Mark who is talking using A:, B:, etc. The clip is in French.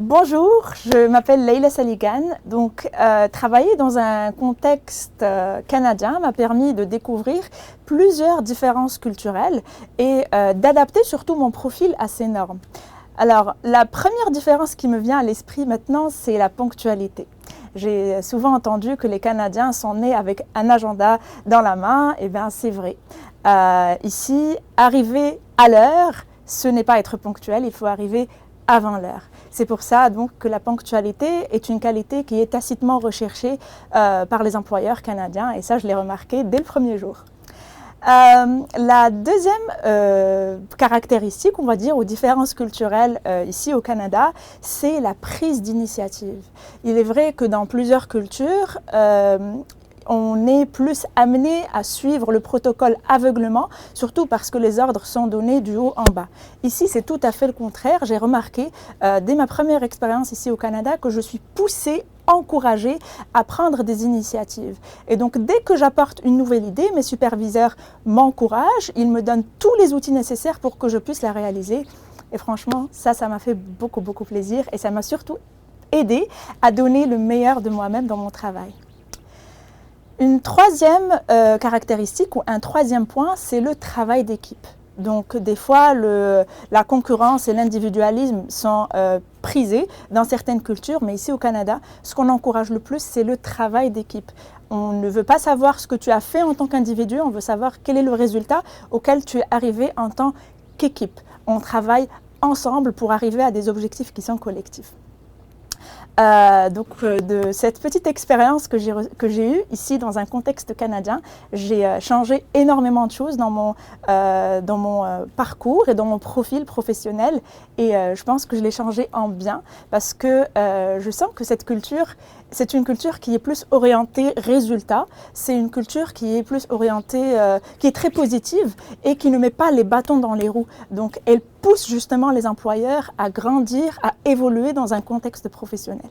A: Bonjour, je m'appelle Leila Saligan. Travailler dans un contexte canadien m'a permis de découvrir plusieurs différences culturelles et d'adapter surtout mon profil à ces normes. Alors, la première différence qui me vient à l'esprit maintenant, c'est la ponctualité. J'ai souvent entendu que les Canadiens sont nés avec un agenda dans la main. Eh bien, c'est vrai. Ici, arriver à l'heure, ce n'est pas être ponctuel, il faut arriver avant l'heure. C'est pour ça donc que la ponctualité est une qualité qui est tacitement recherchée par les employeurs canadiens, et ça je l'ai remarqué dès le premier jour. La deuxième caractéristique, on va dire, aux différences culturelles ici au Canada, c'est la prise d'initiative. Il est vrai que dans plusieurs cultures, on est plus amené à suivre le protocole aveuglement, surtout parce que les ordres sont donnés du haut en bas. Ici, c'est tout à fait le contraire. J'ai remarqué dès ma première expérience ici au Canada que je suis poussée, encouragée à prendre des initiatives. Et donc, dès que j'apporte une nouvelle idée, mes superviseurs m'encouragent, ils me donnent tous les outils nécessaires pour que je puisse la réaliser. Et franchement, ça m'a fait beaucoup plaisir et ça m'a surtout aidé à donner le meilleur de moi-même dans mon travail. Une troisième caractéristique ou un troisième point, c'est le travail d'équipe. Donc des fois, la concurrence et l'individualisme sont prisés dans certaines cultures, mais ici au Canada, ce qu'on encourage le plus, c'est le travail d'équipe. On ne veut pas savoir ce que tu as fait en tant qu'individu, on veut savoir quel est le résultat auquel tu es arrivé en tant qu'équipe. On travaille ensemble pour arriver à des objectifs qui sont collectifs. De cette petite expérience que j'ai eue ici dans un contexte canadien, j'ai changé énormément de choses dans mon parcours et dans mon profil professionnel, et je pense que je l'ai changé en bien parce que je sens que cette culture, c'est une culture qui est plus orientée résultat, c'est une culture qui est plus orientée, qui est très positive et qui ne met pas les bâtons dans les roues. Donc elle pousse justement les employeurs à grandir, à évoluer dans un contexte professionnel.